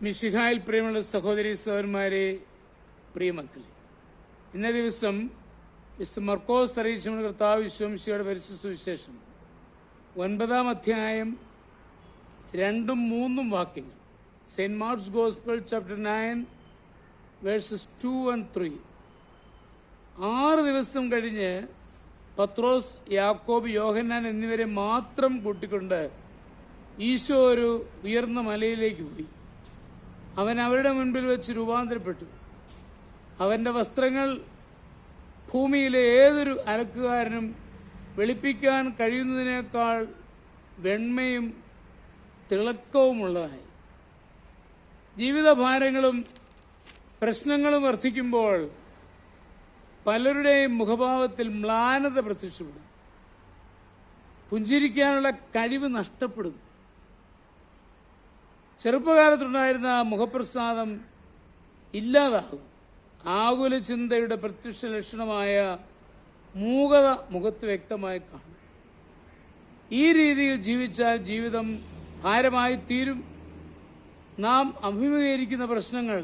മിശിഹായിൽ പ്രിയമുള്ള സഹോദരി സഹോദരന്മാരെ, പ്രിയമക്കളെ, ഇന്നേ ദിവസം മിസ്റ്റർ മർക്കോസ് അറിയിച്ച കർത്താവ് വിശ്വമിശിഹായുടെ പരിശുദ്ധ സുവിശേഷം 9-ാം അധ്യായം 2-3 വാക്യങ്ങൾ. Saint marks gospel chapter 9 versus 2 and 3. 6 ദിവസം കഴിഞ്ഞ് പത്രോസ്, യാക്കോബ്, യോഹന്നാൻ എന്നിവരെ മാത്രം കൂട്ടിക്കൊണ്ട് ഈശോ ഒരു ഉയർന്ന മലയിലേക്ക് പോയി. അവൻ അവരുടെ മുൻപിൽ വെച്ച് രൂപാന്തരപ്പെട്ടു. അവന്റെ വസ്ത്രങ്ങൾ ഭൂമിയിലെ ഏതൊരു അലക്കുകാരനും വെളുപ്പിക്കാൻ കഴിയുന്നതിനേക്കാൾ വെണ്മയും തിളക്കവുമുള്ളതായി. ജീവിതഭാരങ്ങളും പ്രശ്നങ്ങളും വർദ്ധിക്കുമ്പോൾ പലരുടെയും മുഖഭാവത്തിൽ മ്ലാനത പ്രത്യക്ഷപ്പെടും. പുഞ്ചിരിക്കാനുള്ള കഴിവ് നഷ്ടപ്പെടും. ചെറുപ്പകാലത്തുണ്ടായിരുന്ന മുഖപ്രസാദം ഇല്ലാതാകും. ആകുല ചിന്തയുടെ പ്രത്യക്ഷ ലക്ഷണമായ മൂകത മുഖത്ത് വ്യക്തമായി കാണും. ഈ രീതിയിൽ ജീവിച്ചാൽ ജീവിതം ഭാരമായി തീരും. നാം അഭിമുഖീകരിക്കുന്ന പ്രശ്നങ്ങൾ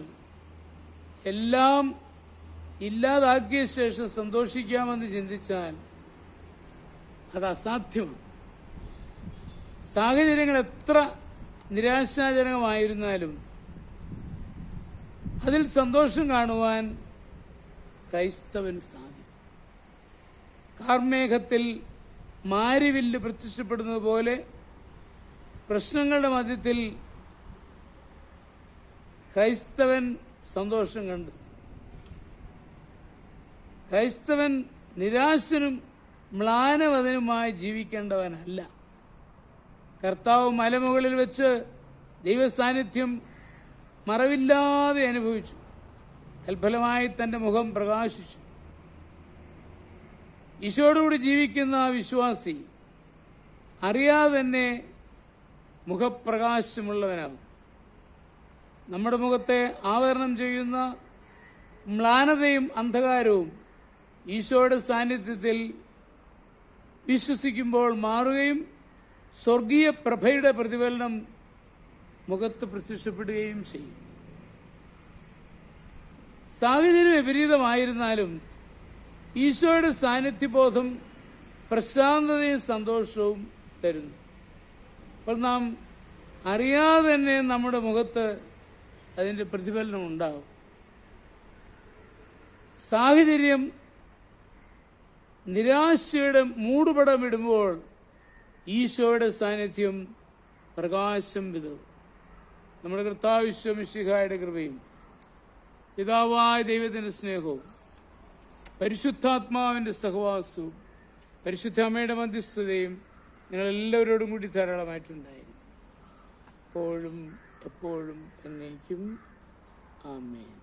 എല്ലാം ഇല്ലാതാക്കിയ ശേഷം സന്തോഷിക്കാമെന്ന് ചിന്തിച്ചാൽ അത് അസാധ്യമാണ്. സാഹചര്യങ്ങൾ എത്ര നിരാശാജനകമായിരുന്നാലും അതിൽ സന്തോഷം കാണുവാൻ ക്രൈസ്തവന് സാധിക്കും. കാർമേഘത്തിൽ മാരിവില്ല് പ്രത്യക്ഷപ്പെടുന്നത് പോലെ പ്രശ്നങ്ങളുടെ മധ്യത്തിൽ ക്രൈസ്തവൻ സന്തോഷം കണ്ടെത്തും. ക്രൈസ്തവൻ നിരാശനും മ്ലാനവദനുമായി ജീവിക്കേണ്ടവനല്ല. കർത്താവ് മലമുകളിൽ വെച്ച് ദൈവസാന്നിധ്യം മറവില്ലാതെ അനുഭവിച്ചു. തൽഫലമായി തന്റെ മുഖം പ്രകാശിച്ചു. ഈശോയോടുകൂടി ജീവിക്കുന്ന വിശ്വാസി അറിയാതെ തന്നെ മുഖപ്രകാശമുള്ളവനാകും. നമ്മുടെ മുഖത്തെ ആവരണം ചെയ്യുന്ന മ്ലാനതയും അന്ധകാരവും ഈശോയുടെ സാന്നിധ്യത്തിൽ വിശ്വസിക്കുമ്പോൾ മാറുകയും സ്വർഗീയ പ്രഭയുടെ പ്രതിഫലനം മുഖത്ത് പ്രത്യക്ഷപ്പെടുകയും ചെയ്യും. സാഹചര്യം വിപരീതമായിരുന്നാലും ഈശോയുടെ സാന്നിധ്യബോധം പ്രശാന്തതയും സന്തോഷവും തരുന്നു. അപ്പോൾ നാം അറിയാതെ തന്നെ നമ്മുടെ മുഖത്ത് അതിൻ്റെ പ്രതിഫലനം ഉണ്ടാകും. സാഹചര്യം നിരാശയുടെ മൂടുപടമിടുമ്പോൾ ഈശോയുടെ സാന്നിധ്യം പ്രകാശം വിതറും. നമ്മുടെ കർത്താവ് മിശിഹായുടെ കൃപയും പിതാവായ ദൈവത്തിന്റെ സ്നേഹവും പരിശുദ്ധാത്മാവിന്റെ സഹവാസവും പരിശുദ്ധ അമ്മയുടെ മധ്യസ്ഥതയും നിങ്ങളെല്ലാവരോടും കൂടി ധാരാളമായിട്ടുണ്ടായിരിക്കും, എപ്പോഴും എപ്പോഴും എന്നേക്കും. ആമേൻ.